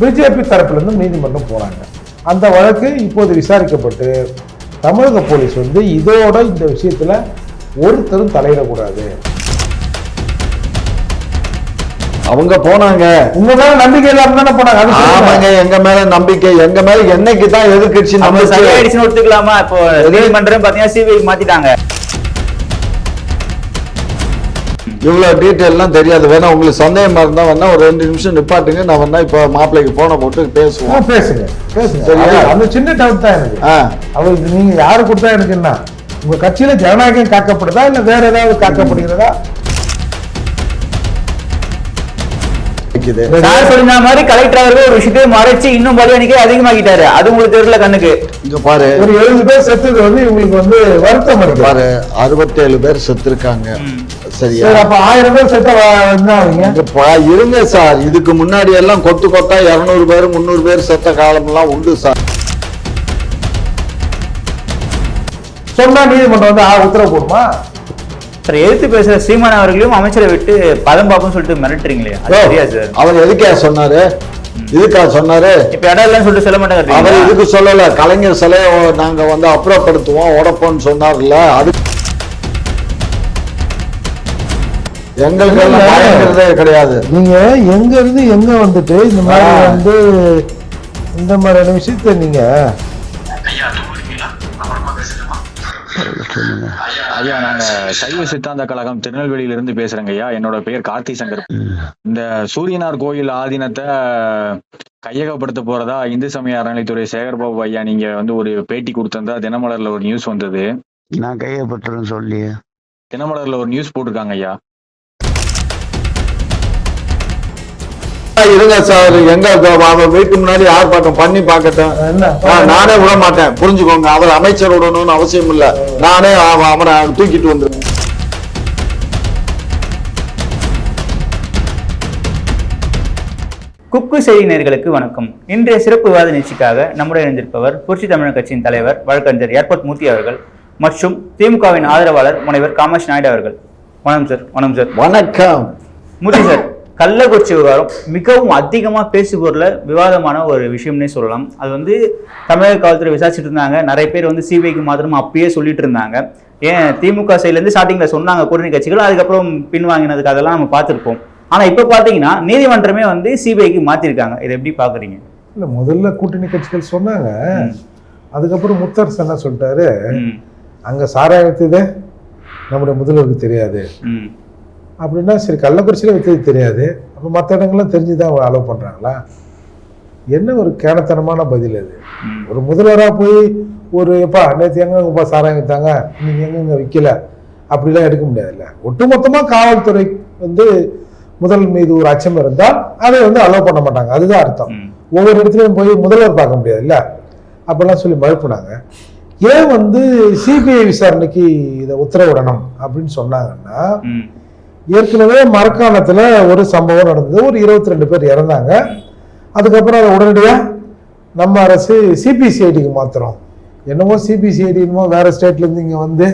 BJP தரப்புலேருந்து நீதிமன்றம் போனாங்க. அந்த வழக்கு இப்போது விசாரிக்கப்பட்டு தமிழக போலீஸ் வந்து இதோட இந்த விஷயத்தில் ஒருத்தரும் தலையிடக்கூடாது. அவங்க போனாங்க, உங்க மேல நம்பிக்கை இல்லாம தானே போனாங்க. ஆமாங்க, எங்க மேல நம்பிக்கை, எங்க மேல என்னைக்கு தான் எதிர்கட்சி நம்ம சரியாயிடுச்சுன்னு ஒத்துக்கலாமா? இப்போ நீதிமன்றம் பாத்தீங்கன்னா சிபிஐ மாத்திட்டாங்க. இவ்வளவு டீட்டெயில்லாம் தெரியாது. வேணா உங்களுக்கு சந்தேகமா இருந்தா வேணா ஒரு 2 நிமிஷம் நிப்பாட்டுங்க, நான் வேணா இப்ப மாப்பிள்ளைக்கு போனை போட்டு பேசுவோம். பேசுங்க சரியா? அந்த சின்ன டவுட் தான் எனக்கு. அவருக்கு நீங்க யாரு கொடுத்தா எனக்கு என்ன, உங்க கட்சியில ஜனநாயகம் காக்கப்படுதா இல்ல வேற ஏதாவது காக்கப்படுகிறதா? சொல்லின மாதிரி கலெக்டர் அவர்கள் ஒரு விஷயத்தை மறைச்சு இன்னும் பலியானிக்கே அதிகமாக்கிட்டாரு. அது உங்களுக்கு தெரியல கண்ணுக்கு. இங்க பாரு, ஒரு 70 பேர் செத்துது வந்து இவங்களுக்கு வந்து வருத்தம் இருக்கு. பாரு, 67 பேர் செத்து இருக்காங்க. சரியா? அப்ப 1000 பேர் செத்த இருங்க சார். இதுக்கு முன்னாடி எல்லாம் கொத்து கொத்தா 200 பேர் 300 பேர் செத்த காலம் எல்லாம் உண்டு சார். சொன்னா நீதிமன்றம் வந்து உத்தரவு போடுமா? சார், எதிர்த்து பேசுற சீமான் அவர்களையும் அமைச்சரை விட்டு பதம் பாப்புன்னு சொல்லிட்டு மிரட்டுறீங்களே, சார் அவர் எதுக்கா சொன்னாரு? இதுக்கா சொன்னாரு? இப்ப இடம் இல்லைன்னு சொல்லிட்டு சொல்ல மாட்டாங்க. அவர் இதுக்கு சொல்லல, கலைஞர் சிலையை நாங்க வந்து அப்புறப்படுத்துவோம் உடப்போம்னு சொன்னார்ல. அது எங்களுக்கு எல்லாம் பயங்கிறதே கிடையாது. நீங்க எங்க இருந்து எங்க வந்துட்டு இந்த மாதிரி வந்து இந்த மாதிரியான விஷயத்த நீங்க ஐயா, நாங்க சைவ சித்தாந்த கழகம் திருநெல்வேலியிலிருந்து பேசுறேங்க ஐயா. என்னோட பெயர் கார்த்தி சங்கர். இந்த சூரியனார் கோயில் ஆதீனத்தை கையகப்படுத்த போறதா இந்து சமய அறநிலைத்துறை சேகர்பாபு ஐயா நீங்க வந்து ஒரு பேட்டி கொடுத்திருந்தா தினமலர்ல ஒரு நியூஸ் வந்தது. நான் கையகப்படுறேன்னு சொல்லி தினமலர்ல ஒரு நியூஸ் போட்டிருக்காங்க ஐயா. இருங்க சார், எங்க வீட்டுக்கு முன்னாடி ஆர்ப்பாட்டம் பண்ணி பார்க்கட்டும். நானே விட மாட்டேன், புரிஞ்சுக்கோங்க. அவர் அமைச்சர் விடணும்னு அவசியம் இல்ல, நானே அவரை தூக்கிட்டு வந்துருவேன். குக்கு செய்தி நேயர்களுக்கு வணக்கம். இன்றைய சிறப்பு விவாத நிகழ்ச்சிக்காக நம்முடைய இணைந்திருப்பவர் புரட்சி தமிழர் கட்சியின் தலைவர் வழக்கறிஞர் ஏர்போர்ட் மூர்த்தி அவர்கள் மற்றும் திமுகவின் ஆதரவாளர் முனைவர் காமேஷ் நாயுடு அவர்கள். வணக்கம் சார். வணக்கம் சார். வணக்கம் மூர்த்தி சார். கள்ளக்குறிச்சி விவகாரம் மிகவும் அதிகமாக பேசுபொருள விவாதமான ஒரு விஷயம்னே சொல்லலாம். அது வந்து தமிழக காவல்துறை விசாரிச்சுட்டு இருந்தாங்க. நிறைய பேர் வந்து சிபிஐக்கு மாத்திரம் அப்பயே சொல்லிட்டு இருந்தாங்க. ஏன் திமுக சைட்லேருந்து ஸ்டார்டிங்கில் சொன்னாங்க கூட்டணி கட்சிகள், அதுக்கப்புறம் பின்வாங்கினதுக்கு அதெல்லாம் நம்ம பார்த்துருப்போம். ஆனால் இப்போ பார்த்தீங்கன்னா நீதிமன்றமே வந்து சிபிஐக்கு மாற்றிருக்காங்க. இதை எப்படி பார்க்குறீங்க? இல்லை, முதல்ல கூட்டணி கட்சிகள் சொன்னாங்க. அதுக்கப்புறம் முத்தரசு என்ன சொல்லிட்டாரு, அங்கே சாராயம் வித்தது நம்முடைய முதல்வருக்கு தெரியாது அப்படின்னா, சரி கள்ளக்குறிச்சியில் வித்தது தெரியாது, அப்போ மற்ற இடங்கள்லாம் தெரிஞ்சுதான் அலோவ் பண்ணுறாங்களா? என்ன ஒரு கேனத்தனமான பதில் அது. ஒரு முதல்வராக போய் ஒரு எப்பா நேற்று எங்கப்பா சாராயம் விற்றாங்க, நீங்கள் எங்கெங்க விற்கல அப்படிலாம் எடுக்க முடியாதுல்ல. ஒட்டுமொத்தமாக காவல்துறை வந்து முதல் மீது ஒரு அச்சம் இருந்தால் அதை வந்து அலோவ் பண்ண மாட்டாங்க. அதுதான் அர்த்தம். ஒவ்வொரு இடத்துலையும் போய் முதல்வர் பார்க்க முடியாதுல்ல, அப்படிலாம் சொல்லி மறுப்புனாங்க. ஏன் வந்து சிபிஐ விசாரணைக்கு இதை உத்தரவிடணும் அப்படின்னு சொன்னாங்கன்னா, ஏற்கனவே மரக்காணத்துல ஒரு சம்பவம் நடந்தது. ஒரு 22 பேர் இறந்தாங்க. அதுக்கப்புறம் அதை உடனடியாக நம்ம அரசு சிபிசிஐடிக்கு மாத்துறோம். என்னமோ சிபிசிஐடி என்னமோ வேற ஸ்டேட்லேருந்து இங்கே வந்து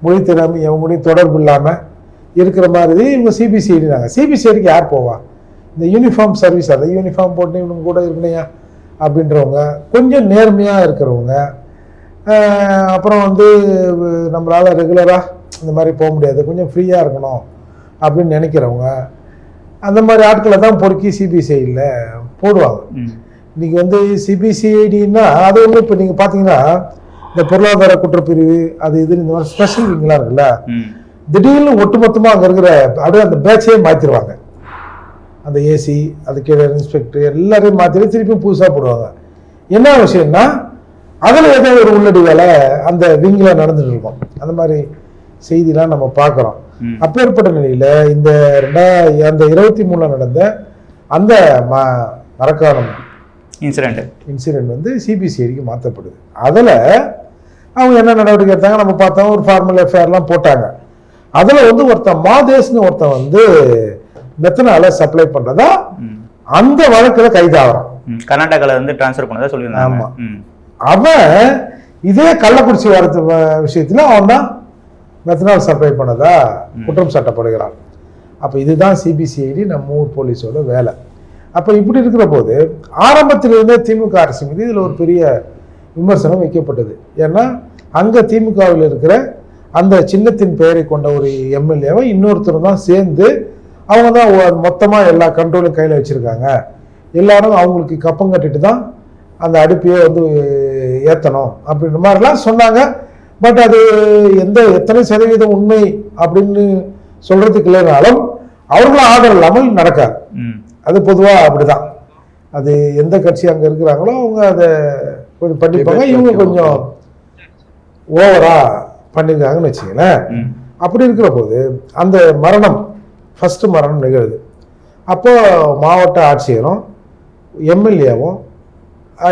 மொழி தெரியாமல் எவங்கூடையும் தொடர்பு இல்லாமல் இருக்கிற மாதிரி இவங்க சிபிசிஐடினாங்க. சிபிசிஐடிக்கு யார் போவா? இந்த யூனிஃபார்ம் சர்வீஸ், அதை யூனிஃபார்ம் போட்டு இவங்க கூட இருக்கணையா அப்படின்றவங்க, கொஞ்சம் நேர்மையாக இருக்கிறவங்க, அப்புறம் வந்து நம்மளால் ரெகுலராக இந்த மாதிரி போக முடியாது, கொஞ்சம் ஃப்ரீயாக இருக்கணும் அப்படின்னு நினைக்கிறவங்க, அந்த மாதிரி ஆட்களை தான் பொறுக்கி சிபிசிஐடியில் போடுவாங்க. இன்னைக்கு வந்து சிபிசிஐடின்னா அது ஒன்று. இப்போ நீங்கள் பார்த்தீங்கன்னா இந்த பொருளாதார குற்றப்பிரிவு அது இது இந்த மாதிரி ஸ்பெஷல் விங்கெலாம் இருக்குல்ல, திடீர்னு ஒட்டுமொத்தமாக அங்கே இருக்கிற அப்படியே அந்த பேட்சையே மாற்றிடுவாங்க. அந்த ஏசி, அது கீழே இன்ஸ்பெக்டர் எல்லாரையும் மாற்றிட்டு திருப்பி புதுசாக போடுவாங்க. என்ன விஷயம்னா அதில் ஏதாவது ஒரு உள்ளடி வேலை அந்த விங்கில் நடந்துட்டு இருக்கும். அந்த மாதிரி செய்திலாம் நம்ம பார்க்குறோம். அப்பேற்பட்ட நிலையில் இந்த 2023 நடந்த அந்த மரக்காணம் இன்சிடென்ட் வந்து சிபிசிஐடிக்கு மாற்றப்படுது. அதில் அவங்க என்ன நடவடிக்கை எடுத்தாங்க நம்ம பார்த்தோம். ஒரு ஃபார்மல் எஃப்ஐஆர்லாம் போட்டாங்க. அதில் வந்து ஒருத்தன் மாதேஷ்னு ஒருத்தன் வந்து மெத்தனால சப்ளை பண்ணுறதா அந்த வழக்கில் கைதாகிறான். கர்நாடகாவில் வந்து டிரான்ஸ்ஃபர் பண்ணதா சொல்லியிருந்தாங்க. ஆமாம், அவன் இதே கள்ளக்குறிச்சி வரத்து விஷயத்தில் அவன் தான் மெத்தனால் சப்ளை பண்ணதா குற்றம் சாட்டப்படுகிறான். அப்போ இதுதான் சிபிசிஐடி நம்ம ஊர் போலீஸோட வேலை. அப்போ இப்படி இருக்கிற போது ஆரம்பத்திலிருந்தே திமுக அரசு மீது இதில் ஒரு பெரிய விமர்சனம் வைக்கப்பட்டது. ஏன்னா அங்கே திமுகவில் இருக்கிற அந்த சின்னத்தின் பெயரை கொண்ட ஒரு எம்எல்ஏவை இன்னொருத்தர் தான் சேர்ந்து அவங்க தான் மொத்தமாக எல்லா கண்ட்ரோலும் கையில் வச்சுருக்காங்க, எல்லாரும் அவங்களுக்கு கப்பம் கட்டிட்டு தான் அந்த அடுப்பையே வந்து ஏற்றணும் அப்படின்ற மாதிரிலாம் சொன்னாங்க. பட் அது எத்தனை சதவீதம் உண்மை அப்படின்னு சொல்றதுக்கு இல்லைனாலும் அவர்களும் ஆதரவு இல்லாமல் நடக்காது. அது பொதுவாக அப்படிதான். அது எந்த கட்சி அங்கே இருக்கிறாங்களோ அவங்க அதை கொஞ்சம் பண்ணிப்பாங்க, இவங்க கொஞ்சம் ஓவரா பண்ணிருக்காங்கன்னு வச்சுங்களேன். அப்படி இருக்கிற போது அந்த மரணம் ஃபர்ஸ்ட் மரணம் நிகழுது. அப்போ மாவட்ட ஆட்சியரும் எம்எல்ஏவும்,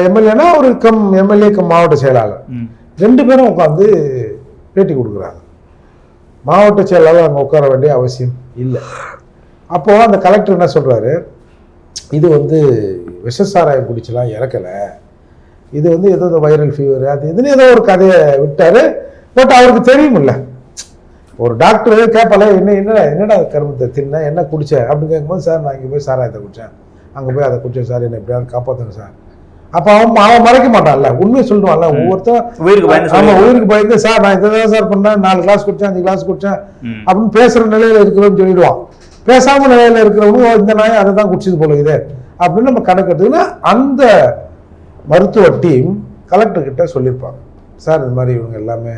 எம்எல்ஏனா ஒரு எம்எல்ஏ மாவட்ட செயலாளர் 2 பேரும் உட்காந்து பேட்டி கொடுக்குறாங்க. மாவட்ட செயலாளர் அங்கே உட்கார வேண்டிய அவசியம் இல்லை. அப்போ அந்த கலெக்டர் என்ன சொல்றாரு, இது வந்து விஷசாராயம் குடிச்சலாம் இறக்கலை, இது வந்து ஏதோ வைரல் ஃபீவர் அது இதுன்னு ஏதோ ஒரு கதையை விட்டாரு. பட் அவருக்கு தெரியும் இல்லை, ஒரு டாக்டர் கேட்பால என்னடா கருமத்தை தின்ன என்ன குடிச்ச அப்படின்னு கேட்கும்போது, சார் நான் இங்கே போய் சாராயத்தை குடித்தேன், அங்கே போய் அதை குடிச்சேன் சார், என்ன எப்படியாவது காப்பாற்றுங்க சார். அப்போ அவன் மறைக்க மாட்டான்ல, உண்மையை சொல்லுவான்ல. ஒவ்வொருத்தரும் உயிருக்கு பயந்து சார் நான் இதான் சார் பண்ணேன், 4 கிளாஸ் குடிச்சேன் 5 கிளாஸ் குடிச்சேன் அப்படின்னு பேசுற நிலையில இருக்கிறவன்னு சொல்லிடுவான். பேசாம நிலையில இருக்கிறவனும் இந்த நாய் அதை தான் குடிச்சது போல இது அப்படின்னு நம்ம கணக்கெடுத்துன்னா அந்த மருத்துவ டீம் கலெக்டர் கிட்ட சொல்லியிருப்பாங்க, சார் இந்த மாதிரி இவங்க எல்லாமே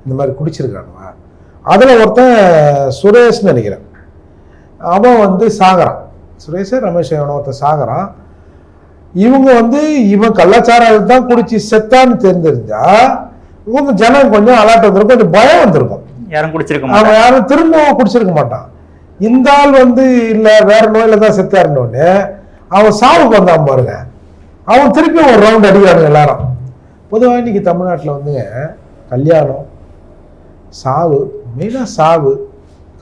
இந்த மாதிரி குடிச்சிருக்கானுவா. அதில் ஒருத்தன் சுரேஷ்னு நினைக்கிறேன், அவன் வந்து சாகரான், சுரேஷ் ரமேஷ் ஒருத்தன் சாகரான். இவங்க வந்து இவன் கள்ளச்சாராயம் தான் குடிச்சு செத்தான்னு தெரிஞ்சிருந்தா இவங்க ஜனம் கொஞ்சம் அலர்ட் வந்திருக்கும், கொஞ்சம் பயம் வந்திருக்கும், அவன் யாரும் திரும்பவும் குடிச்சிருக்க மாட்டான். இந்த ஆள் வந்து இல்ல வேற நோயில தான் செத்தாருன்னு அவன் சாவுக்கு வந்தான் பாருங்க, அவன் திருப்பி ஒரு ரவுண்ட் அடிக்கிறாங்க எல்லாரும். பொதுவாக இன்னைக்கு தமிழ்நாட்டில் வந்துங்க கல்யாணம் சாவு, மெயினாக சாவு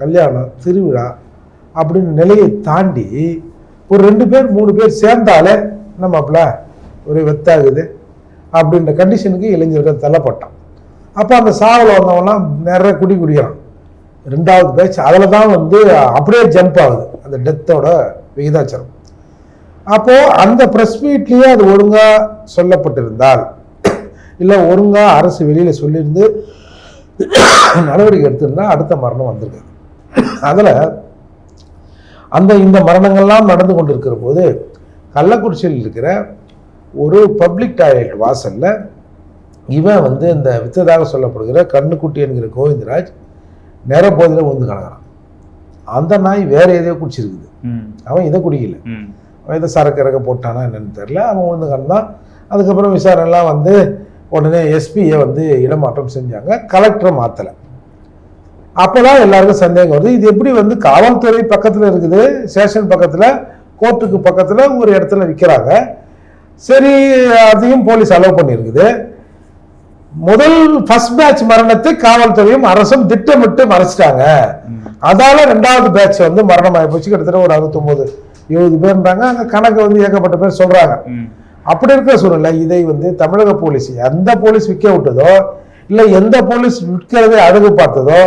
கல்யாணம் திருவிழா அப்படின்னு நிலையை தாண்டி ஒரு 2 பேர் 3 பேர் சேர்ந்தாலே நம்மப்பல ஒரு வெத்தாகுது அப்படின்ற கண்டிஷனுக்கு இளைஞர்கள் தள்ளப்பட்டான். அப்போ அந்த சாவில் வந்தவங்கலாம் நிறைய குடிக்கிறான். 2வது பேட்ச் அதில் தான் வந்து அப்படியே ஜம்ப் ஆகுது அந்த டெத்தோட விகிதாச்சாரம். அப்போ அந்த ப்ரெஸ் மீட்லேயே அது ஒழுங்கா சொல்லப்பட்டிருந்தால், இல்லை ஒழுங்கா அரசு வெளியில சொல்லியிருந்து நடவடிக்கை எடுத்திருந்தா அடுத்த மரணம் வந்திருக்காது. அதில் இந்த மரணங்கள்லாம் நடந்து கொண்டு இருக்கிற போது கள்ளக்குறிச்சியில் இருக்கிற ஒரு பப்ளிக் டாய்லெட் வாசல்ல இவன் வந்து இந்த வித்ததாக சொல்லப்படுகிற கண்ணுக்குட்டி என்கிற கோவிந்தராஜ் நேர போதில் விழுந்து கிடக்கிறான். அந்த நாய் வேற எதையோ குடிச்சிருக்குது, அவன் இதை குடிக்கல, அவன் இதை சரக்கு இறக்க போட்டானா என்னன்னு தெரியல, அவன் விழுந்து கிடந்தான். அதுக்கப்புறம் விசாரணைலாம் வந்து உடனே எஸ்பியை வந்து இடமாற்றம் செஞ்சாங்க, கலெக்டரை மாற்றலை. அப்போதான் எல்லாருக்கும் சந்தேகம் வருது, இது எப்படி வந்து காவல்துறை பக்கத்தில் இருக்குது, ஸ்டேஷன் பக்கத்தில், கோர்ட்டுக்கு பக்கத்தில் ஒரு இடத்துல விற்கிறாங்க, சரி அதையும் போலீஸ் அலோவ் பண்ணியிருக்குது. முதல் ஃபர்ஸ்ட் பேட்ச் மரணத்தை காவல்துறையும் அரசும் திட்டமிட்டு மறைச்சிட்டாங்க. அதால 2வது பேட்ச் வந்து மரணம் ஆகி போச்சு. கிட்டத்தட்ட ஒரு 69-70 பேர்ன்றாங்க, அங்கே கணக்கு வந்து ஏகப்பட்ட பேர் சொல்றாங்க. அப்படி இருக்கிற சூழ்நிலை இதை வந்து தமிழக போலீஸ் எந்த போலீஸ் விற்க விட்டதோ, இல்லை எந்த போலீஸ் விற்கிறதை அழகு பார்த்ததோ,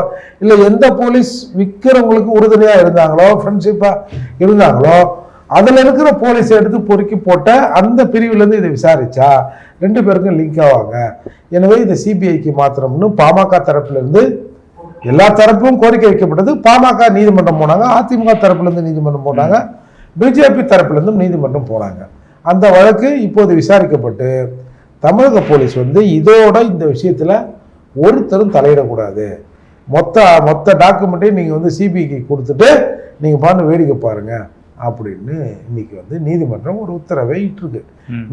இல்லை எந்த போலீஸ் விற்கிறவங்களுக்கு உறுதுணையா இருந்தாங்களோ, ஃப்ரெண்ட்ஷிப்பா இருந்தாங்களோ, அதுல இருக்கிற போலீஸை எடுத்து பொறுக்கி போட்ட அந்த பிரிவுலேருந்து இதை விசாரிச்சா 2 பேருக்கும் லிங்க் ஆவாங்க. எனவே இதை சிபிஐக்கு மாத்திரம்னு பாமக தரப்புல இருந்து எல்லா தரப்பும் கோரிக்கை வைக்கப்பட்டது. பாமக நீதிமன்றம் போனாங்க, அதிமுக தரப்புல இருந்து நீதிமன்றம் போனாங்க, பிஜேபி தரப்புல இருந்தும் நீதிமன்றம் போனாங்க. அந்த வழக்கு இப்போது விசாரிக்கப்பட்டு தமிழக போலீஸ் வந்து இதோட இந்த விஷயத்துல ஒருத்தரும் தலையிடக்கூடாது, மொத்த டாக்குமெண்ட்டையும் நீங்க வந்து சிபிஐக்கு கொடுத்துட்டு நீங்க பாட்டு வேடிக்கை பாருங்க அப்படின்னு இன்னைக்கு வந்து நீதிமன்றம் ஒரு உத்தரவை இட்டிருக்கு.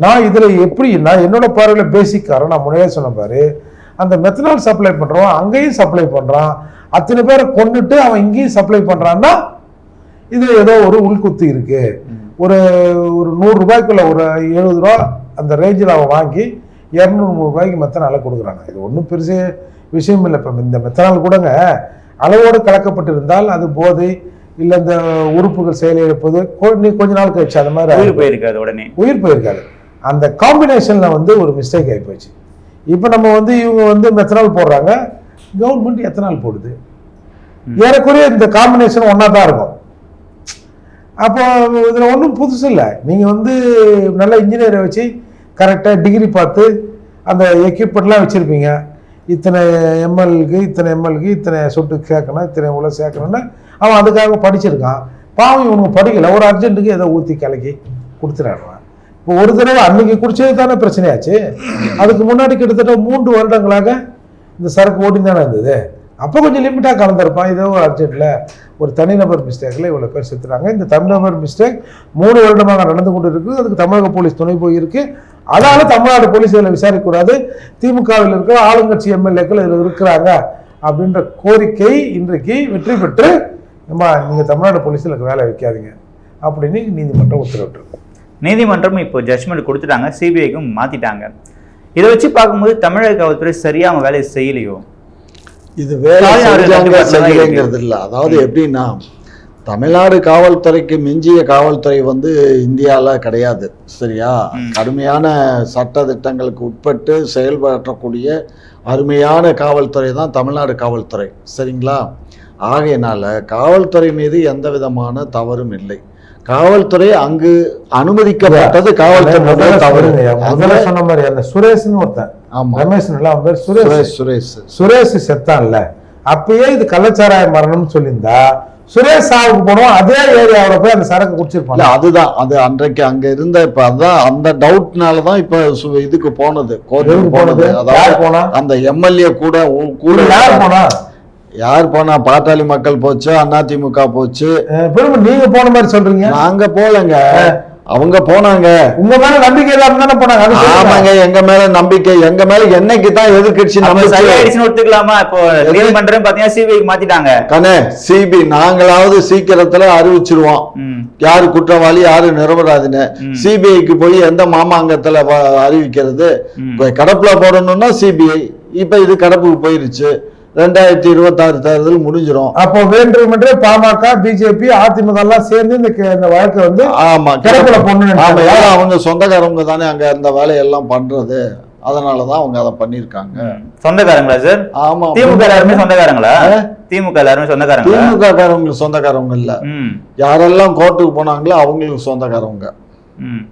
நான் இதுல எப்படி என்னோட பார்வையில பேசிக் காரணம் நான் முன்னாடியே சொன்ன பாரு, அந்த மெத்தனால் சப்ளை பண்றோம், அங்கேயும் சப்ளை பண்றான், அத்தனை பேரை கொண்டுட்டு அவன் இங்கேயும் சப்ளை பண்றான்னா இதுல ஏதோ ஒரு உள்குத்து இருக்கு. ஒரு 100 ரூபாய்க்குள்ள ஒரு 70 ரூபா அந்த ரேஞ்சில் அவன் வாங்கி 200-300 ரூபாய்க்கு மெத்தனால கொடுக்குறாங்க. இது ஒன்றும் பெருசு விஷயம் இல்லை. இப்போ இந்த மெத்தனால் கூடங்க அளவோடு கலக்கப்பட்டிருந்தால் அது போதை இல்லை இந்த உறுப்புகள் செயலிழப்பது கொஞ்ச நாள் கழிச்சு அந்த மாதிரி உயிர் போயிருக்காது. அந்த காம்பினேஷன்ல வந்து ஒரு மிஸ்டேக் ஆகி போச்சு. இப்போ நம்ம வந்து இவங்க வந்து மெத்தனால் போடுறாங்க, கவர்மெண்ட் எத்தனால் போடுது. ஏறக்குறைய இந்த காம்பினேஷன் ஒன்னா தான் இருக்கும். அப்போ இதில் ஒன்றும் புதுசு இல்லை. நீங்கள் வந்து நல்ல இன்ஜினியரை வச்சு கரெக்டாக டிகிரி பார்த்து அந்த எக்யூப்மெண்ட்லாம் வச்சுருப்பீங்க. இத்தனை எம்எல்க்கு இத்தனை சொட்டு சேர்க்கணும், இத்தனை உள்ள சேர்க்கணும்னா அவன் அதுக்காக படிச்சிருக்கான். பாவம் இவனுக்கு படிக்கல, ஒரு அர்ஜென்ட்டுக்கு ஏதோ ஊற்றி கலக்கி கொடுத்துறாடுவான். இப்போ ஒரு தடவை அன்னைக்கு குடிச்சது தானே பிரச்சனையாச்சு. அதுக்கு முன்னாடி கிட்டத்தட்ட 3 வருடங்களாக இந்த சரக்கு ஓட்டி தானே இருந்தது. அப்போ கொஞ்சம் லிமிட்டாக கலந்துருப்பான். ஏதோ ஒரு அர்ஜென்ட்டில் ஒரு தனிநபர் மிஸ்டேக்கில் இவ்வளோ பேர் செத்துறாங்க. இந்த தனிநபர் மிஸ்டேக் 3 வருடமாக நடந்து கொண்டு இருக்குது. அதுக்கு தமிழக போலீஸ் துணை போயிருக்கு. அதனால தமிழ்நாடு போலீஸ் இதில் விசாரிக்கக்கூடாது, திமுகவில் இருக்கிற ஆளுங்கட்சி எம்எல்ஏக்கள் இதில் இருக்கிறாங்க அப்படின்ற கோரிக்கை இன்றைக்கு வெற்றி பெற்று, நீங்கள் தமிழ்நாடு போலீஸில் வேலை வைக்காதீங்க அப்படின்னு நீதிமன்றம் உத்தரவிட்டிருக்கு. நீதிமன்றம் இப்போ ஜட்ஜ்மெண்ட் கொடுத்துட்டாங்க, சிபிஐக்கும் மாத்திட்டாங்க. இதை வச்சு பார்க்கும்போது தமிழக காவல்துறை சரியா அவங்க வேலையை செய்யலையோ? இது வேலை செய்யலைங்கிறது இல்லை. அதாவது எப்படின்னா, தமிழ்நாடு காவல்துறைக்கு மிஞ்சிய காவல்துறை வந்து இந்தியாவில் கிடையாது. சரியா? கடுமையான சட்ட திட்டங்களுக்கு உட்பட்டு செயல்பற்றக்கூடிய அருமையான காவல்துறை தான் தமிழ்நாடு காவல்துறை. சரிங்களா? ஆகையினால காவல்துறை மீது எந்த விதமான தவறும் இல்லை. காவல்துறை அங்கு அனுமதிக்கப்பட்டது காவல்துறை தவறு. சொன்ன மாதிரி அந்த சுரேஷ்னு ஒருத்தன், ரமேஷ் சுரேஷ் செத்தான்ல, அப்பயே இது கள்ளச்சாராய மரணம்னு சொல்லியிருந்தா சுரேஷ் சாவுக்கு போனோம், அதே ஏரியாவோட போய் அந்த சரக்கு குடிச்சிருப்பாங்க. அதுதான் அது அன்றைக்கு அங்க இருந்த. இப்ப அதான் அந்த டவுட்னாலதான் இப்ப இதுக்கு போனது, கோர்ட்டுக்கு போனது. அதாவது அந்த எம்எல்ஏ கூட யார் போனா? யார் போனா? பாட்டாளி மக்கள் போச்சு, அதிமுக போச்சு. நீங்க போன மாதிரி சொல்றீங்க? நாங்க போலங்க, அவங்க போனாங்க. உங்க மேல நம்பிக்கை இல்லாம தானே போனாங்க. ஆமாங்க, எங்க மேல நம்பிக்கை, எங்க மேல என்னைக்கு தான் எதிர்கட்சி ஒத்துக்கலாமா? இப்போ நீதிமன்றம் பாத்தீங்கன்னா சிபிஐக்கு மாத்திட்டாங்க. கண்ணே, சிபி நாங்களாவது சீக்கிரத்துல அறிவிச்சிருவோம் யாரு குற்றவாளி யாரு நிரபராதின்னு. சிபிஐக்கு போய் எந்த மாமாங்கத்துல அறிவிக்கிறது? கடப்புல போடணும்னா சிபிஐ. இப்ப இது கடப்புக்கு போயிருச்சு. 2026 தேர்தல் முடிஞ்சிடும். அப்போ வேண்டுமென்றே பாமக, பிஜேபி, அதிமுக எல்லாம் சேர்ந்து இந்த வழக்கு வந்து கிடப்புல பொண்ணு அவங்க சொந்தக்காரவங்க தானே அங்க இந்த வேலையெல்லாம் பண்றது. அதனாலதான் அவங்க அதை பண்ணிருக்காங்க. சொந்தக்காரங்களா சார்? ஆமா. திமுக எல்லாருமே சொந்தக்காரங்களா? திமுக எல்லாருமே சொந்தக்காரங்க. திமுக காரவங்க சொந்தக்காரவங்க இல்ல, யாரெல்லாம் கோர்ட்டுக்கு போனாங்களோ அவங்களுக்கு சொந்தக்காரவங்க.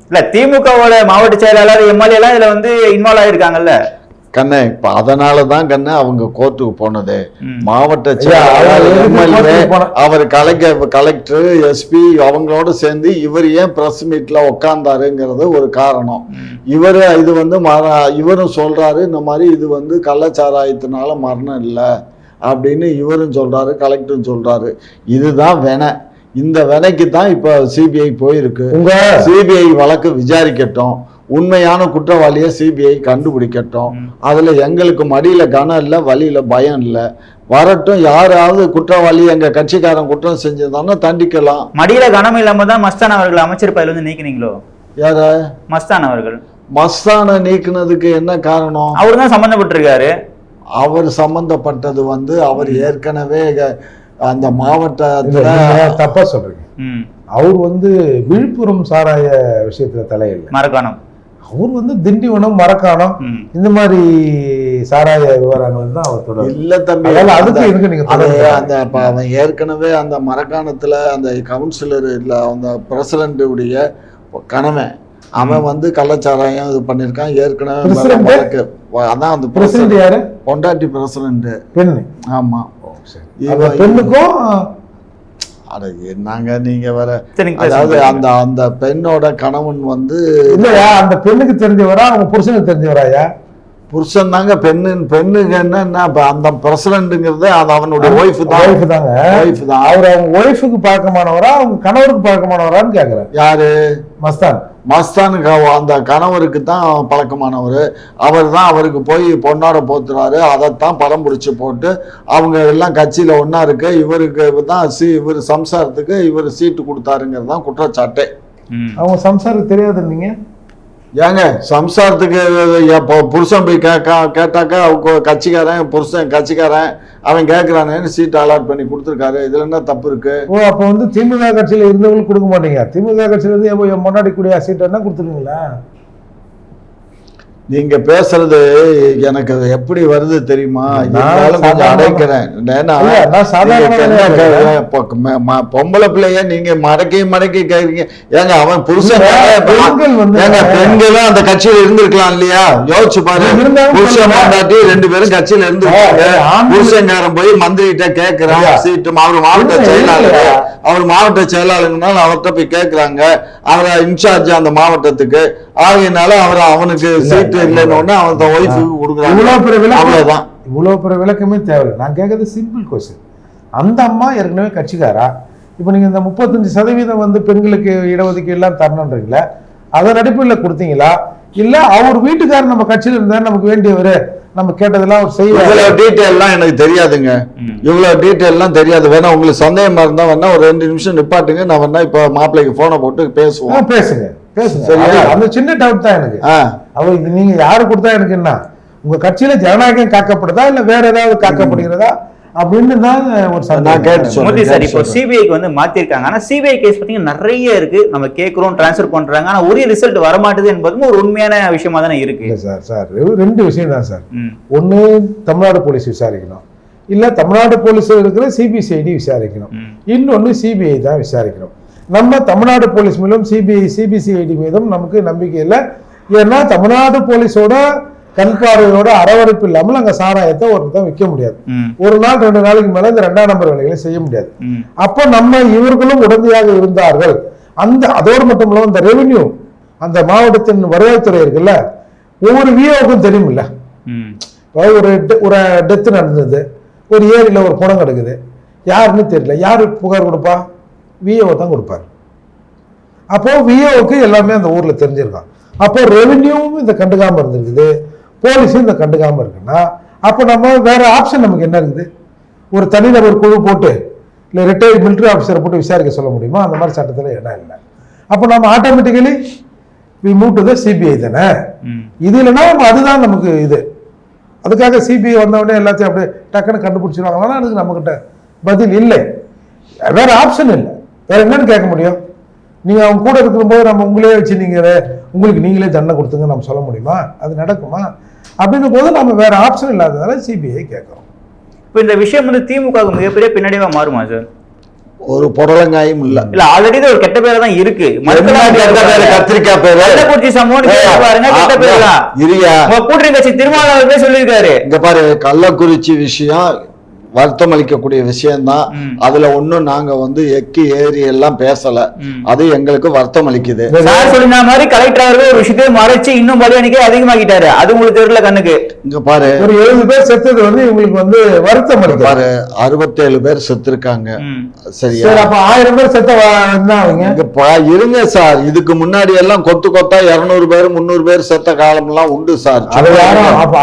இல்ல, திமுகவோட மாவட்ட செயலாளர் எம்எல்ஏ எல்லாம் இதுல வந்து இன்வால்வ் ஆயிருக்காங்கல்ல கண்ணே. இப்ப அதனாலதான் கண்ணே அவங்க கோர்ட்டுக்கு போனது. மாவட்ட எம்எல்ஏ, அவர் கலெக்டர், எஸ்பி அவங்களோட சேர்ந்து இவர் ஏன் பிரஸ் மீட்ல உட்கார்ந்தாருங்கிறது ஒரு காரணம். இவரு இது வந்து இவரும் சொல்றாரு, இந்த மாதிரி இது வந்து கள்ளச்சாராயத்தினால மரணம் இல்லை அப்படின்னு இவரும் சொல்றாரு, கலெக்டரும் சொல்றாரு. இதுதான் வேணை. இந்த வேலைக்கு தான் இப்ப சிபிஐ போயிருக்கு. சிபிஐ வழக்கு விசாரிக்கட்டும், உண்மையான குற்றவாளியை சிபிஐ கண்டுபிடிக்கட்டும். அதுல எங்களுக்கு மடியில கனம் இல்லை, வழியில பயம் இல்லை. வரட்டும், யாராவது குற்றவாளி எங்க கட்சிக்காரன் குற்றம் செஞ்சிருந்தாலும் தண்டிக்கலாம். மடியில கனம் இல்லாம தான் மஸ்தான் அவர்கள் அமைச்சர் பயில வந்து நீக்கினீங்களோ? யார? மஸ்தான் அவர்கள். மஸ்தான நீக்கினதுக்கு என்ன காரணம்? அவரு தான் சம்பந்தப்பட்டிருக்காரு. அவர் சம்பந்தப்பட்டது வந்து அவர் ஏற்கனவே அந்த மாவட்டத்துல தப்பா சொல்றீங்க. அவர் வந்து விழுப்புரம் சாராய விஷயத்துல தலையில்லை, மரக்காணம். அவர் வந்து திண்டிவனம், மரக்காணம் இந்த மாதிரி சாராய விவகாரங்கள் தான் அவர் தொடர். இல்ல தம்பி, அதுக்கு இருக்கு. நீங்க அந்த அவன் ஏற்கனவே அந்த மரக்காணத்துல அந்த கவுன்சிலர் இல்ல அந்த பிரசிடண்ட் உடைய கணவன், அவன் வந்து கள்ளச்சாராயம் இது பண்ணிருக்கான் ஏற்கனவே. அதான் அந்த பிரசிடண்ட் யாரு? பொண்டாட்டி பிரசிடண்ட் பெண்ணு. ஆமா, பெண்ணுக்கும் என்னங்க நீங்க வேற. அதாவது அந்த அந்த பெண்ணோட கணவன் வந்து இல்லையா, அந்த பெண்ணுக்கு தெரிஞ்சவரா அவங்க புருஷனுக்கு தெரிஞ்சவராயா? புருஷன் தாங்க. பெண்ணுங்க என்ன அந்த பிரசிடண்ட்ங்கிறது அது அவனுடைய ஒய்ஃப் தான். ஒய்ஃப் தான். அவர் அவங்க ஒய்ஃபுக்கு பழக்கமானவரா அவங்க கணவருக்கு பழக்கமானவரான்னு கேக்குறேன். யாரு? மஸ்தான். மஸ்தானுக்கு அந்த கணவருக்கு தான் பழக்கமானவர். அவர் தான் அவருக்கு போய் பொன்னாட போத்துறாரு. அதைத்தான் படம் பிடிச்சி போட்டு அவங்க எல்லாம் கட்சியில ஒன்னா இருக்கு, இவருக்கு தான் இவர் சம்சாரத்துக்கு இவர் சீட்டு கொடுத்தாருங்கிறது தான் குற்றச்சாட்டு. அவங்க சம்சாரம் தெரியாது. நீங்க ஏங்க சம்சாரத்துக்கு புருஷன் போய் கேட்டாக்கா அவங்க கட்சிக்காரன், புருஷன் கட்சிக்காரன், அவன் கேட்கிறானேன்னு சீட் அலாட் பண்ணி கொடுத்துருக்காரு. இதுல என்ன தப்பு இருக்கு? ஓ, அப்ப வந்து திமுக கட்சியில இருந்தவங்களுக்கு கொடுக்க மாட்டீங்க. திமுக கட்சியில இருந்து முன்னாடி கூடிய சீட் என்ன கொடுத்துருவீங்களா? நீங்க பேசுறது எனக்கு எப்படி வருது தெரியுமா? இருந்தாலும் கொஞ்சம் அடைக்கிறேன். பொம்பளை பிள்ளைய நீங்க மடக்கி கேக்குறீங்க. ஏங்க அவன் புருஷன், பெண்களும் அந்த கட்சியில இருந்திருக்கலாம் இல்லையா? யோசிச்சு பாருங்க. புருஷன் மாட்டாட்டி 2 பேரும் கட்சியில இருந்திருக்காங்க. புருஷன்காரன் போய் மந்திரி கிட்ட கேட்கிறான் சீட்டு. அவர் மாவட்ட செயலாளர், அவர் மாவட்ட செயலாளர்னால அவர்கிட்ட போய் கேட்கிறாங்க. அவரை இன்சார்ஜ் அந்த மாவட்டத்துக்கு ஆகியனால அவனுக்கு சீட்டு இல்லைன்னு அவன் ஒய்ஃபுக்கு கொடுக்குறாங்க. அவ்வளவுதான். இவ்வளவு பெரிய விளக்கமே தேவையில்லை. நான் கேட்கறது சிம்பிள் கொஸ்டின். அந்த அம்மா ஏற்கனவே கட்சிக்காரா? இப்போ நீங்க இந்த 35% வந்து பெண்களுக்கு இடஒதுக்கீடு எல்லாம் தரணுன்றீங்களா? அதன் அடிப்படையில் கொடுத்தீங்களா? இல்ல அவர் வீட்டுக்காரர் நம்ம கட்சியில இருந்தா நமக்கு வேண்டியவர், நம்ம கேட்டதெல்லாம் அவர் செய்ய. இவ்வளவு டீட்டெயில்லாம் எனக்கு தெரியாதுங்க. இவ்வளவு டீட்டெயில்லாம் தெரியாது. வேணா உங்களுக்கு சந்தேகமா இருந்தா வேணா ஒரு 2 நிமிஷம் நிப்பாட்டுங்க. நான் வேணா இப்ப மாப்பிள்ளைக்கு போனை போட்டு பேசுவோம். பேசுங்க. அந்த சின்ன டவுட் தான் எனக்கு. அவர் நீங்க யாரு கொடுத்தா எனக்கு என்ன? உங்க கட்சியில ஜனநாயகம் காக்கப்படுதா இல்ல வேற ஏதாவது காக்கப்படுகிறதா அப்படின்னு தான் ஒரு மோடி சார் இப்போ சிபிஐக்கு வந்து மாத்திருக்காங்க. ஆனா சிபிஐ கேஸ் பாத்தீங்கன்னா நிறைய இருக்கு. நம்ம கேட்கிறோம், டிரான்ஸ்ஃபர் பண்றாங்க, ஆனா உரிய ரிசல்ட் வரமாட்டுது என்பதும் ஒரு உண்மையான விஷயமா தானே இருக்கு. சார் 2 விஷயம் தான் சார். ஒண்ணு தமிழ்நாடு போலீஸ் விசாரிக்கணும், இல்ல தமிழ்நாடு போலீஸ் இருக்கிற சிபிசிஐடி விசாரிக்கணும். இன்னொன்னு சிபிஐ தான் விசாரிக்கணும். நம்ம தமிழ்நாடு போலீஸ் மீதும் சிபிசிஐடி மீதும் நமக்கு நம்பிக்கை இல்லை. ஏன்னா தமிழ்நாடு போலீஸோட கண் பார்வையோட அரவணைப்பு இல்லாமல் அங்க சாராயத்தை ஒருத்தர் விற்க முடியாது. ஒரு நாள் 2 நாளைக்கு மேல இந்த 2ஆம் நம்பர் வேலைகளை செய்ய முடியாது. அப்ப நம்ம இவர்களும் உடந்தையாக இருந்தார்கள். அதோடு மட்டும் இல்லாம இந்த ரெவென்யூ, அந்த மாவட்டத்தின் வருவாய்த்துறை இருக்குல்ல, ஒவ்வொரு விஓவுக்கும் தெரியுமில்ல. ஒரு டெத்து நடந்தது, ஒரு ஏரியில ஒரு குணம் கிடக்குது, யாருன்னு தெரியல, யாரு புகார் கொடுப்பா? விஓ தான் கொடுப்பாரு. அப்போ விஓவுக்கு எல்லாமே அந்த ஊர்ல தெரிஞ்சிருக்கான். அப்போ ரெவென்யூவும் இந்த கண்டுக்காம இருந்திருக்குது, போலீஸும் இந்த கண்டுக்காம இருக்குன்னா அப்போ நம்ம வேற ஆப்ஷன் நமக்கு என்ன இருக்குது? ஒரு தனிநபர் குழு போட்டு இல்லை ரிட்டையர்ட் மிலிட்டரி ஆஃபீஸரை போட்டு விசாரிக்க சொல்ல முடியுமா? அந்த மாதிரி சட்டத்தில் இடம் இல்லை. அப்போ நம்ம automatically we move to the CBI தானே. இது இல்லைன்னா அதுதான் நமக்கு இது. அதுக்காக சிபிஐ வந்தவொடனே எல்லாத்தையும் அப்படியே டக்குன்னு கண்டுபிடிச்சிருவாங்கன்னா அதுக்கு நம்மகிட்ட பதில் இல்லை. வேற ஆப்ஷன் இல்லை. வேற என்னன்னு கேட்க முடியும்? நீங்க அவங்க கூட இருக்கும்போது நம்ம உங்களே வச்சு உங்களுக்கு நீங்களே தண்டனை கொடுத்துங்க நம்ம சொல்ல முடியுமா? அது நடக்குமா? அப்படின்னு போது நம்ம வேற ஆப்ஷன் இல்லாததால சிபிஐ கேட்கிறோம். இப்போ இந்த விஷயம் வந்து திமுக மிகப்பெரிய பின்னடைவா மாறுமா சார்? ஒரு பொருளங்காயும் இல்ல ஆல்ரெடி ஒரு கெட்ட பேர் தான் இருக்கு. கத்திரிக்காய் பேரு கெட்ட பேர் தான். கூட்டணி கட்சி திருமாவளவர்களே சொல்லியிருக்காரு. இங்க பாரு, கள்ளக்குறிச்சி விஷயம் வருத்தம் அளிக்கக்கூடிய விஷயம்தான். அதுல ஒண்ணும் நாங்க வந்து எக்கி ஏறி எல்லாம் பேசல. அது எங்களுக்கு வருத்தம் அளிக்குது. மாதிரி கலெக்டர் அவர்கள் ஒரு விஷயத்தை மறைச்சு இன்னும் பலியானிக்கே அதிகமாக்கிட்டாரு. அது உங்களுக்கு தெரியல கண்ணுக்கு. இங்க பாரு, ஒரு 70 பேர் செத்தது வந்து இவங்களுக்கு வந்து வருத்தம் அளிக்குது. பாரு, 67 பேர் செத்துருக்காங்க. சரியா? அப்ப 1000 பேர் செத்த இருங்க சார். இதுக்கு முன்னாடி எல்லாம் கொத்தா 200 பேர் 300 பேர் செத்த காலம் எல்லாம் உண்டு சார்.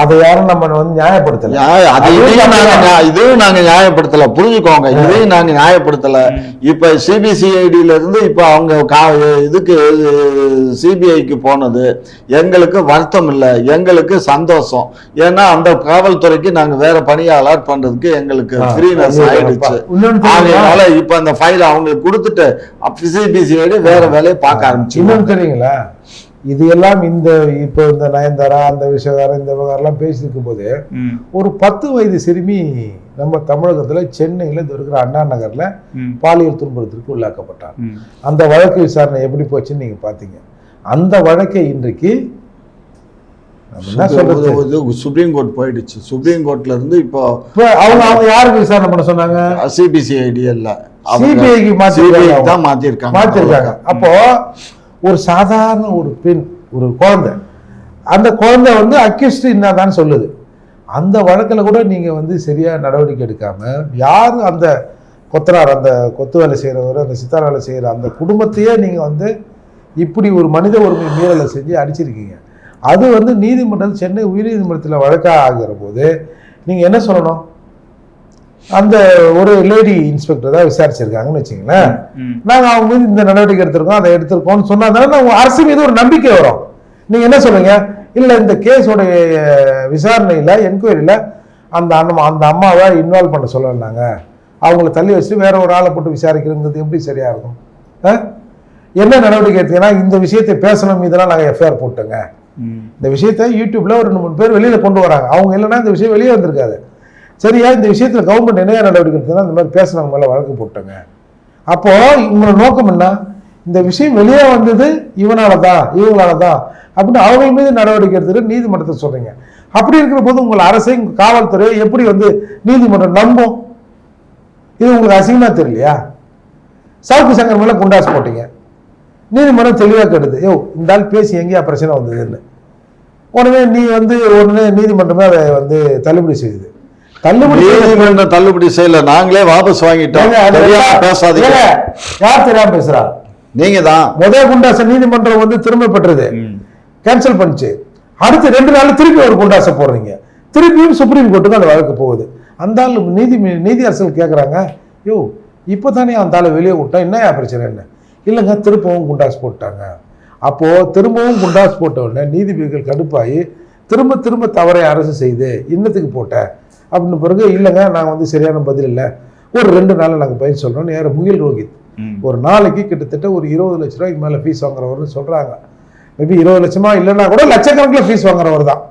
அதை யாரும் நம்ம வந்து நியாயப்படுத்தல. இது நாங்க நியாயப்படுத்தல, புரிஞ்சுக்கோங்க. இதையும் நாங்க நியாயப்படுத்தல. இப்ப சிபிசிஐடியில இருந்து இப்ப அவங்க இதுக்கு சிபிஐக்கு போனது எங்களுக்கு வருத்தம் இல்லை, எங்களுக்கு சந்தோஷம். ஏன்னா அந்த காவல்துறைக்கு நாங்க வேற பணியை அலாட் பண்றதுக்கு எங்களுக்கு ஃப்ரீனஸ் ஆயிடுச்சு. அதனால இப்ப அந்த ஃபைல் அவங்களுக்கு கொடுத்துட்டு சிபிசிஐடி வேற வேலையை பார்க்க ஆரம்பிச்சு. இன்னொன்னு தெரியுங்களா, இது எல்லாம் இப்போ இந்த நயன்தாரா அந்த விவகாரம் இந்த விவகாரம்லாம் பேசியிருக்கும் போது ஒரு 10 வயது சிறுமி நம்ம தமிழகத்துல சென்னையில இருக்கிற அண்ணா நகர்ல பாலியல் துன்புறுத்தலுக்கு உள்ளாக்கப்பட்டார். அந்த வழக்கு விசாரணை எப்படி போச்சுன்னு நீங்க பாத்தீங்க. அந்த வழக்கை இன்றைக்கு சுப்ரீம் கோர்ட் போயிடுச்சு. சுப்ரீம் கோர்ட்ல இருந்து இப்போ அவங்க யாருக்கு விசாரணை பண்ண சொன்னாங்க? சிபிசிஐடி இல்ல, சிபிஐக்கு மாத்திருக்காங்க. அப்போ ஒரு சாதாரண ஒரு பெண், ஒரு குழந்தை, அந்த குழந்தை வந்து அக்யூஸ்ட் என்னதான் சொல்லுது. அந்த வழக்கில் கூட நீங்க வந்து சரியா நடவடிக்கை எடுக்காம யாரு அந்த கொத்தனார், அந்த கொத்து வேலை செய்யறவர், அந்த சித்தார் வேலை செய்யற அந்த குடும்பத்தையே நீங்க வந்து இப்படி ஒரு மனித உரிமை மீறலை செஞ்சு அடிச்சிருக்கீங்க. அது வந்து நீதிமன்றம், சென்னை உயர்நீதிமன்றத்தில் வழக்காக ஆகிற போது நீங்க என்ன சொல்லணும்? அந்த ஒரு லேடி இன்ஸ்பெக்டர் தான் விசாரிச்சிருக்காங்கன்னு வச்சுங்களேன். நாங்க அவங்க மீது இந்த நடவடிக்கை எடுத்திருக்கோம், அதை எடுத்திருக்கோம்னு சொன்னா தானே அரசு மீது ஒரு நம்பிக்கை வரும். நீங்க என்ன சொல்லுங்க? இல்ல இந்த கேஸோட விசாரணையில என்கொயரியில அந்த அம்மாவை இன்வால்வ் பண்ண சொல்லலாங்க, அவங்கள தள்ளி வச்சு வேற ஒரு ஆளை போட்டு விசாரிக்கிறது எப்படி சரியா இருக்கும்? என்ன நடவடிக்கை எடுத்தீங்கன்னா இந்த விஷயத்தை பேசணும், இதெல்லாம் நாங்கள் எஃப்ஐஆர் போட்டோங்க, இந்த விஷயத்த யூடியூப்ல ஒரு 2-3 பேர் வெளியில கொண்டு வராங்க. அவங்க இல்லைன்னா இந்த விஷயம் வெளியே வந்திருக்காது. சரியா, இந்த விஷயத்துல கவர்மெண்ட் என்ன நடவடிக்கை எடுத்ததுன்னா இந்த மாதிரி பேசுறவங்க மேல வழக்கு போட்டாங்க. அப்போ உங்களோட நோக்கம் என்ன? இந்த விஷயம் வெளியே வந்தது இவனாலதான் இவங்களாலதான் அப்படின்னு அவங்க மீது நடவடிக்கை எடுத்துட்டு நீதிமன்றத்தை சொல்றீங்க. அப்படி இருக்கிற போது உங்கள் அரசை காவல்துறை எப்படி நீதிமன்றம் நம்பும்? இது உங்களுக்கு அசிங்கமா தெரியலையா? சவுக்கு சங்கர் மேல குண்டாஸ் போட்டீங்க, நீதிமன்றம் தெளிவாக கேட்டது, இந்த ஆள் பேசி எங்கேயா பிரச்சனை வந்ததுன்னு. உடனே உடனே நீதிமன்றமே அதை தள்ளுபடி செய்யுது. நீதிமன்றம் தள்ளுபடி செய்யல, நாங்களே வாபஸ் வாங்கிட்டோம். பேசாதீங்க. யார் தெரியாம பேசுறா? நீங்க தான். முதல் குண்டாச நீதிமன்றம் திரும்ப பெற்றது, கேன்சல் பண்ணுச்சு. அடுத்து 2 நாள் திருப்பி ஒரு குண்டாசை போடுறீங்க, திருப்பியும் சுப்ரீம் கோர்ட்டுக்கு அந்த வழக்கு போகுது. அந்த ஆள் நீதி அரசல் கேட்குறாங்க, இப்போதானே அந்த ஆளை வெளியே விட்டோம், என்னையா பிரச்சனை? என்ன இல்லைங்க, திரும்பவும் குண்டாஸ் போட்டாங்க. அப்போ திரும்பவும் குண்டாஸ் போட்ட உடனே நீதிபதிகள் கடுப்பாகி திரும்ப திரும்ப தவறை அரசு செய்து இன்னத்துக்கு போட்ட அப்படின்னு பிறகு, இல்லைங்க நாங்கள் சரியான பதில் இல்லை, ஒரு 2 நாள் நாங்கள் பயிர் சொல்கிறோம். யார்? முகில் ரோஹித் ஒரு நாளைக்கு கிட்டத்தட்ட ஒரு 20 லட்ச ரூபாய்க்கு மேலே ஃபீஸ் வாங்குறவர்னு சொல்கிறாங்க. மேபி 20 லட்சமா இல்லைன்னா கூட லட்சக்கணக்கில் ஃபீஸ் வாங்குறவர் தான்.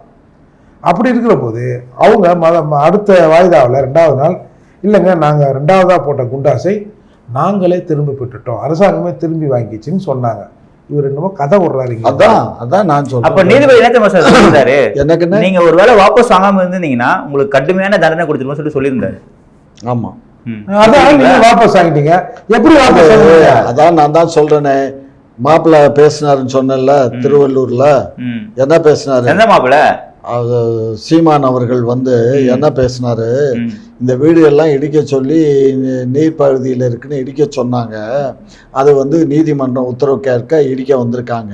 அப்படி இருக்கிற போது அவங்க அடுத்த வாய்தாவில் 2வது நாள், இல்லைங்க நாங்கள் 2வதாக போட்ட குண்டாசை நாங்களே திரும்ப பெற்றுட்டோம், அரசாங்கமே திரும்பி வாங்கிச்சுன்னு சொன்னாங்க. இவர் என்னமோ கதை விடுறாருங்க. அதான் நான் சொல்றேன். அப்ப நீதிபதி என்ன சொல்லியிருந்தாரு? எனக்கு நீங்க ஒருவேளை வாபஸ் வாங்காம இருந்தீங்கன்னா உங்களுக்கு கடுமையான தண்டனை கொடுத்துருவோம் சொல்லிட்டு சொல்லியிருந்தாரு. ஆமா, அதான் நீங்க வாபஸ் வாங்கிட்டீங்க. எப்படி வாபஸ் வாங்குறீங்க? அதான் நான் தான் சொல்றேனே, மாப்பிள்ள பேசினாருன்னு சொன்னல திருவள்ளூர்ல. என்ன பேசினாரு? எந்த மாப்பிள்ள? சீமான் அவர்கள் என்ன பேசினாரு, இந்த வீடு எல்லாம் இடிக்க சொல்லி நீர்ப்பகுதியில் இருக்குன்னு இடிக்க சொன்னாங்க. அது நீதிமன்றம் உத்தரவு கேட்க இடிக்க வந்திருக்காங்க.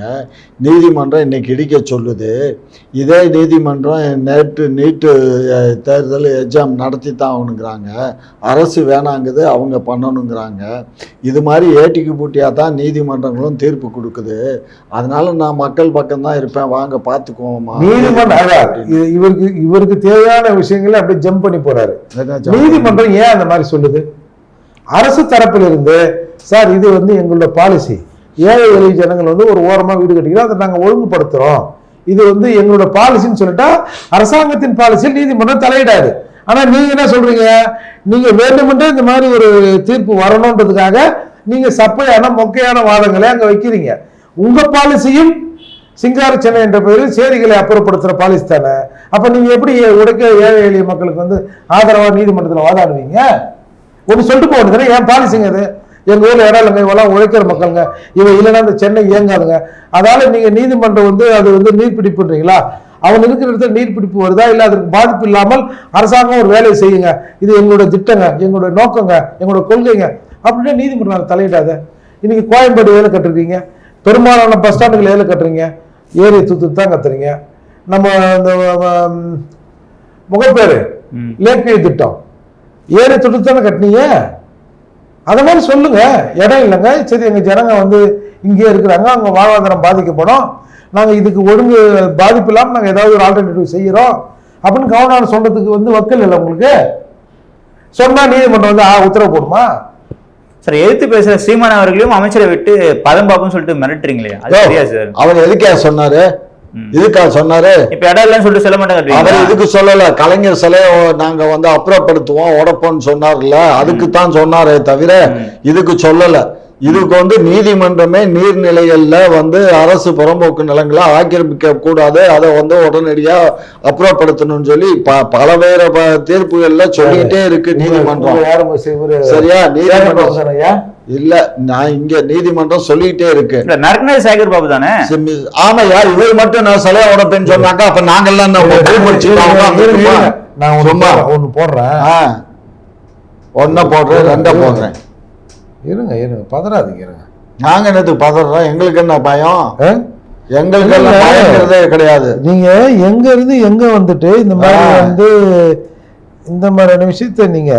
நீதிமன்றம் இன்னைக்கு இடிக்க சொல்லுது. இதே நீதிமன்றம் நீட்டு தேர்தல் எக்ஸாம் நடத்தி தான் ஆகணுங்கிறாங்க. அரசு வேணாங்குது, அவங்க பண்ணணுங்கிறாங்க. இது மாதிரி ஏட்டிக்கு பூட்டியாக தான் நீதிமன்றங்களும் தீர்ப்பு கொடுக்குது. அதனால நான் மக்கள் பக்கம்தான் இருப்பேன், வாங்க பார்த்துக்குவோமா. இவருக்கு தேவையான விஷயங்களை அப்படி ஜம்ப் பண்ணி போறாரு. நீதிமன்றம் ஏன் அந்த மாதிரி சொல்லுது? அரசு தரப்பில் இருந்து, சார் இது எங்களோட பாலிசி, ஏழை எளிய ஜனங்கள் ஒரு ஓரமா வீடு கட்டிக்கிறோம், அதை நாங்க ஒழுங்குபடுத்துறோம், இது எங்களோட பாலிசின்னு சொல்லிட்டா அரசாங்கத்தின் பாலிசியில் நீதிமன்றம் தலையிடாது. ஆனா நீங்க என்ன சொல்றீங்க? நீங்க வேண்டுமென்றே இந்த மாதிரி ஒரு தீர்ப்பு வரணும்ன்றதுக்காக நீங்க சப்பையான மொக்கையான வாதங்களை அங்க வைக்கிறீங்க. உங்க பாலிசியும் சிங்கார சென்னை என்ற பெயரில் சேரிகளை அப்புறப்படுத்துற பாலிசி தானே. அப்ப நீங்க எப்படி உடைக்க ஏழை எளிய மக்களுக்கு ஆதரவா நீதிமன்றத்தில் வாதாடுவீங்க? ஒன்று சொல்லிட்டு போகுது, என் பாலிசிங்க அது, எங்க ஊர்ல இடம் இல்லைங்க, இவெல்லாம் உழைக்கிற மக்களுங்க, இவன் இல்லைன்னா இந்த சென்னை இயங்காதுங்க. அதனால நீங்க நீதிமன்றம் அது நீர்பிடிப்புன்றீங்களா? அவன் இருக்கிற இடத்துல நீர்பிடிப்பு வருதா இல்லை அதற்கு பாதிப்பு இல்லாமல் அரசாங்கம் ஒரு வேலையை செய்யுங்க, இது எங்களோட திட்டங்க, எங்களோட நோக்கங்க, எங்களோட கொள்கைங்க அப்படின்னு நீதிமன்றம் தலையிடாத. இன்னைக்கு கோயம்பேடு ஏழை கட்டுறீங்க, பெரும்பாலான பஸ் ஸ்டாண்டுகள் ஏழை கட்டுறீங்க, ஏரி தூத்து தான் கத்துறீங்க. நம்ம இந்த முகப்பேரு லேக்கிய திட்டம் ஏரி துட்டு தானே கட்டினீங்க. அத மாதிரி சொல்லுங்க, இடம் இல்லைங்க, சரி எங்க ஜனங்க இங்கே இருக்கிறாங்க, அவங்க வாழ்வாதாரம் பாதிக்கப்படும், நாங்க இதுக்கு ஒழுங்கு பாதிப்பு இல்லாமல் நாங்க ஏதாவது ஒரு ஆல்டர்னேட்டிவ் செய்யறோம் அப்படின்னு கவனம் சொல்றதுக்கு வக்கல் இல்லை. உங்களுக்கு சொன்னா நீதிமன்றம் உத்தரவு போடுமா? சார், எதிர்த்து பேசுற சீமான் அவர்களையும் அமைச்சரை விட்டு பதம் பாப்புன்னு சொல்லிட்டு மிரட்டுறீங்களே, அது சரியா சார்? அவர் எதுக்கா சொன்னாரு? இதுக்கா சொன்னாரு? இப்ப இடம் இல்லைன்னு சொல்லிட்டு சொல்ல மாட்டாங்க. அவர் இதுக்கு சொல்லல, கலைஞர் சிலையை நாங்க அப்புறப்படுத்துவோம் உடப்போம்னு சொன்னார்ல, அதுக்கு தான் சொன்னாரே தவிர இதுக்கு சொல்லல. இதுக்கு நீதிமன்றமே நீர்நிலைகள்ல அரசு புறம்போக்கு நிலங்களை ஆக்கிரமிக்க கூடாது, அதை உடனடியா அப்புறப்படுத்தணும்னு சொல்லி பலவேறு தீர்ப்புகள்ல சொல்லிட்டே இருக்கு நீதிமன்றம். சரியா? நீதிமன்றம் இல்ல, நான் இங்க நீதிமன்றம் சொல்லிட்டே இருக்கு. சேகர் பாபு தானே? ஆமையா, இவர் மட்டும் நான் சிலையை உடப்பேன்னு சொன்னாக்கா அப்ப நாங்கெல்லாம் நான் ஒண்ணு போடுறேன், ஒன்ன போடுறேன், ரெண்ட போடுறேன். இருங்க பதறாதீங்க, இருங்க. நாங்க என்னது பதறோம்? எங்களுக்கு என்ன பயம்? எங்களுக்கு எல்லாம் பயங்கிறதே கிடையாது. நீங்க எங்க இருந்து எங்க வந்துட்டு இந்த மாதிரி இந்த மாதிரியான விஷயத்த நீங்க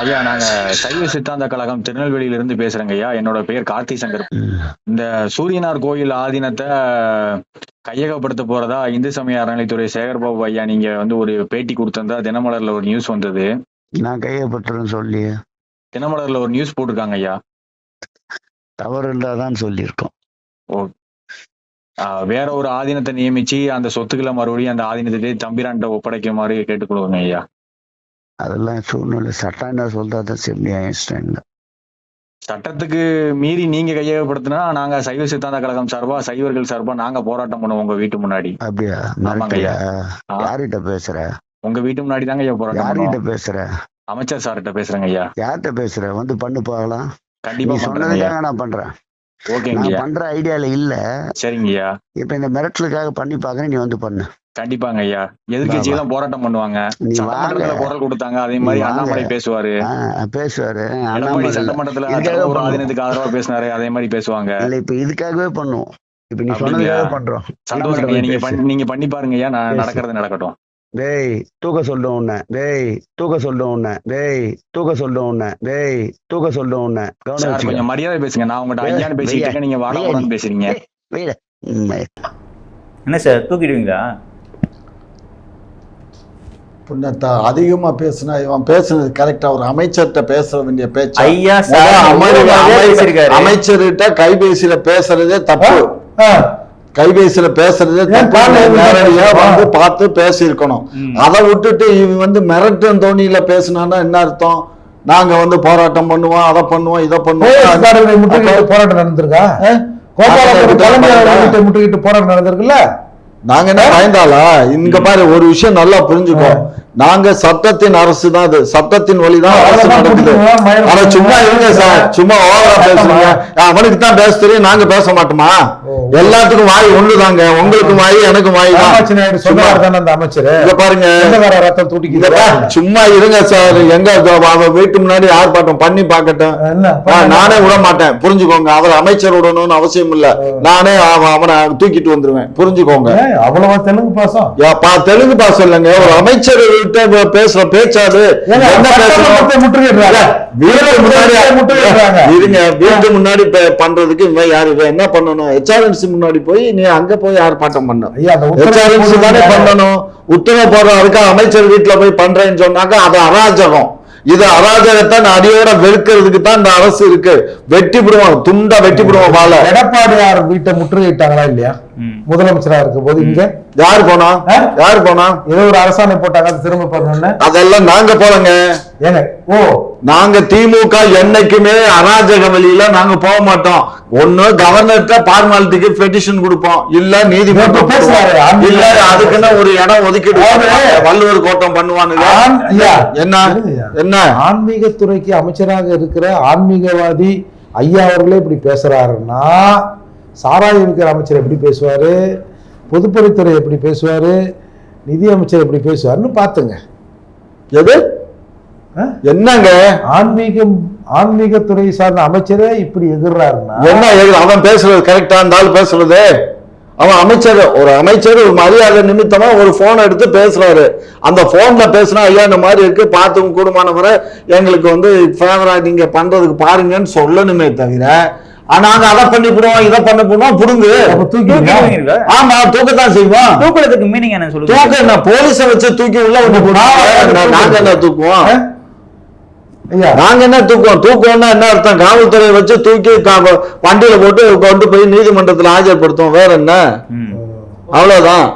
ஐயா, நாங்க சைவ சித்தாந்த கழகம் திருநெல்வேலியிலிருந்து பேசுறேங்க ஐயா. என்னோட பெயர் கார்த்தி சங்கர். இந்த சூரியனார் கோயில் ஆதீனத்தை கையகப்படுத்த போறதா இந்து சமய அறநிலைத்துறை சேகர்பாபு ஐயா நீங்க ஒரு பேட்டி கொடுத்திருந்தா தினமலர்ல ஒரு நியூஸ் வந்தது. நான் கையகப்பட்டுறேன்னு சொல்லி தினமலர்ல ஒரு நியூஸ் போட்டிருக்காங்க ஐயா. தவறு இல்லாதான் சொல்லியிருக்கோம். வேற ஒரு ஆதீனத்தை நியமிச்சு அந்த சொத்துக்களை மறுபடியும் அந்த ஆதீனத்திலே தம்பிரான்ட்ட ஒப்படைக்குமாறு கேட்டுக்கொள்வோங்க ஐயா. அதெல்லாம் சூழ்நிலை சட்டம் என்ன சொல்றதான் செம்மியாயிடுச்சிட்டாங்க. சட்டத்துக்கு மீறி நீங்க கையகப்படுத்தினா நாங்க சைவ சித்தாந்த கழகம் சார்பா சைவர்கள் சார்பா நாங்க போராட்டம் பண்ணுவோம் உங்க வீட்டு முன்னாடி. அப்படியா? ஆமாங்கய்யா. யார்கிட்ட பேசுற? உங்க வீட்டு முன்னாடி தாங்க ஐயா போராட்டம் யார்கிட்ட பண்ணுவோம். பேசுற? அமைச்சர் சார்கிட்ட பேசுறேங்க ஐயா. யார்கிட்ட பேசுற? வந்து பண்ணு பார்க்கலாம். கண்டிப்பா நீ பண்றேங்க ஐயா. சொன்னதுக்காக நான் பண்றேன். ஓகேங்க நான் ஐயா. பண்ற ஐடியால இல்ல. சரிங்க ஐயா. இப்ப இந்த மிரட்டலுக்காக பண்ணி பாக்குறேன், நீ வந்து பண்ணு. கண்டிப்பாங்க ஐயா. எதிர்கட்சி எல்லாம் போராட்டம் பண்ணுவாங்க. நீ சட்டமன்றத்துல வாங்க. குரல் கொடுத்தாங்க. அதே மாதிரி வாங்க. அண்ணாமலை பேசுவாரு. பேசுவாரு. எடப்பாடி அண்ணாமலை சட்டமன்றத்துல இதுக்காக ஒரு பண்ணுவோம். ஆதீனத்துக்கு ஆதரவா பேசினாரு. அதே மாதிரி பேசுவாங்க. இல்ல இப்ப இதுக்காகவே பண்ணுவோம். இப்ப நீ அப்படிங்களா? சொன்னதுக்காக பண்றோம். சந்தோஷம் ஐயா. பேசு. நீங்க பண்ணி பாருங்க ஐயா. பேசு. நடக்கிறது நடக்கட்டும். டேய் தூக்க சொல்லும் உன்ன. டேய் தூக்க சொல்லும் உன்ன. டேய் தூக்க சொல்லும் உன்ன. டேய் தூக்க சொல்லும் உன்ன. கவனம் சார் வச்சுக்க. கொஞ்சம் மரியாதை பேசுங்க. நான் உங்கள்கிட்ட ஐயான்னு பேசிட்டு இருக்கேன். நீங்க வாடா போடான்னு பேசுறீங்க. வெயிட. என்ன சார் தூக்கிடுவீங்களா? புண்ணத்தா அதிகமா பேசினா இவன் பேசுனது கரெக்டா ஒரு அமைச்சர்கிட்ட பேச வேண்டிய பேச்சு. ஐயா சார் பேசியிருக்காரு. அமைச்சர்கிட்ட கைபேசியில பேசுறதே தப்பு. ஆ, கைபேசியில பேசுறதே தப்பு. காலையில இருந்து நேரடியா பேசுறோம். வந்து பார்த்து பேசியிருக்கணும். அதை விட்டுட்டு இவன் வந்து மிரட்டும் தோணியில பேசினான்னா என்ன அர்த்தம்? நாங்க வந்து போராட்டம் பண்ணுவோம், அதை பண்ணுவோம், இதை பண்ணுவோம். போலீஸ்காரர்களை முற்றுகையிட்டு போராட்டம் நடந்திருக்கா? கோபாலபுரம் தலைமை வீட்டை முற்றுகையிட்டு போராட்டம் நடந்திருக்குல்ல? நாங்க என்ன பயந்தாளா? இங்க பாரு, ஒரு விஷயம் நல்லா புரிஞ்சுக்கோ. நாங்க சட்டத்தின் அரசு தான். அது சட்டத்தின் வழிதான் அரசு நடக்குது. ஆனா சும்மா இருங்க சார், சும்மா ஓவரா பேசுறீங்க. அவனுக்கு தான் பேச தெரியும், நாங்க பேச மாட்டோமா? எல்லாத்துக்கும் வாய் ஒண்ணுதாங்க. உங்களுக்கும் வாய், எனக்கும் வாய் தான். காமாட்சி நாயுடு சொன்னவர் தானே அந்த அமைச்சர். இங்க பாருங்க, சொந்தக்கார ரத்தம் தூட்டிக்கிட்டு சும்மா இருங்க சார். எங்க அவன் வீட்டு முன்னாடி ஆர்ப்பாட்டம் பண்ணி பாக்கட்டும். என்ன நானே விட மாட்டேன், புரிஞ்சுக்கோங்க. அவர் அமைச்சர் விடணும்னு அவசியம் இல்ல. நானே அவனை தூக்கிட்டு வந்துருவேன், புரிஞ்சுக்கோங்க. அவ்வளவா தெலுங்கு பாசம்? தெலுங்கு பாசம் இல்லைங்க, ஒரு அமைச்சர் பேசுற பேச்சாது. என்ன பேசுறோம்? முற்றுகையிடுறாங்க. வீட்டு முன்னாடி முற்றுகையிடுறாங்க. இருங்க, வீட்டு முன்னாடி பண்றதுக்கு இவன் யாரு? இவன் என்ன பண்ணணும்? HRNC முன்னாடி போய் நீ அங்க போய் ஆர்ப்பாட்டம் பண்ணணும். ஐயா, அந்த HRNC தானே பண்ணணும். உத்தரவு போடுறதுக்கு அமைச்சர் வீட்டுல போய் பண்றேன்னு சொன்னாக்க அது அராஜகம். இது அராஜகத்தை அடியோட வெறுக்கிறதுக்கு தான் இந்த அரசு இருக்கு. வெட்டி விடுவோம், துண்டா வெட்டி விடுவோம். வாழ எடப்பாடியார் வீட்டை முற்றுகையிட்டாங்களா இல்லையா? முதலமைச்சரா இருக்கும் போது இங்க யாரு போனா? யாரு போனா? ஏதோ ஒரு அரசாணை போட்டாங்க, அது திரும்ப பண்ணணும்னு. அதெல்லாம் நாங்க போலங்க. ஏங்க, ஓ நாங்க திமுக என்னைக்குமே அராஜக வழியில நாங்க போக மாட்டோம். ஒண்ணு கவர்னர்கிட்ட பார்மாலிட்டிக்கு பெட்டிஷன் கொடுப்போம், இல்ல நீதிமன்றம் பேசுறாரு. இல்ல அதுக்குன்னு ஒரு இடம் ஒதுக்கீடு வள்ளுவர் கோட்டம் பண்ணுவானுங்க. என்ன என்ன ஆன்மீகத்துறைக்கு அமைச்சராக இருக்கிற ஆன்மீகவாதி ஐயா அவர்களே இப்படி பேசுறாருன்னா, சாராயம் இருக்கிற அமைச்சர் எப்படி பேசுவாரு? பொதுப்பணித்துறை எப்படி பேசுவாரு? நிதி அமைச்சர் எப்படி பேசுவாருன்னு பாத்துங்க. எது என்னங்க ஆன்மீகத்துறை சார்ந்த அமைச்சரே இப்படி எதிர்றாருன்னா என்ன? அவன் பேசுறது கரெக்டா இருந்தாலும் பேசுறது. அவன் அமைச்சர், ஒரு அமைச்சர் ஒரு மரியாதை நிமித்தமா ஒரு போன் எடுத்து பேசுறாரு. அந்த போன்ல பேசினா ஐயா இந்த மாதிரி இருக்கு, பார்த்து கூடுமானவரை எங்களுக்கு வந்து ஃபேவரா நீங்க பண்றதுக்கு பாருங்கன்னு சொல்லணுமே தவிர, நாங்க அதை பண்ணி போடுவோம், இதை பண்ணி போடுவோம், புடுங்கு. ஆமா, தூக்கத்தான் செய்வோம். தூக்குறதுக்கு மீனிங் என்ன சொல்லுங்க? தூக்க என்ன? போலீஸை வச்சு தூக்கி உள்ள நாங்க என்ன தூக்குவோம்? நாங்க என்ன தூக்குவோம்? தூக்குவோம்னா என்ன அர்த்தம்? காவல்துறையை வச்சு தூக்கி வண்டியில போட்டு கொண்டு போய் நீதிமன்றத்தில் ஆஜர்படுத்துவோம். வேற என்ன? அவ்வளவுதான்.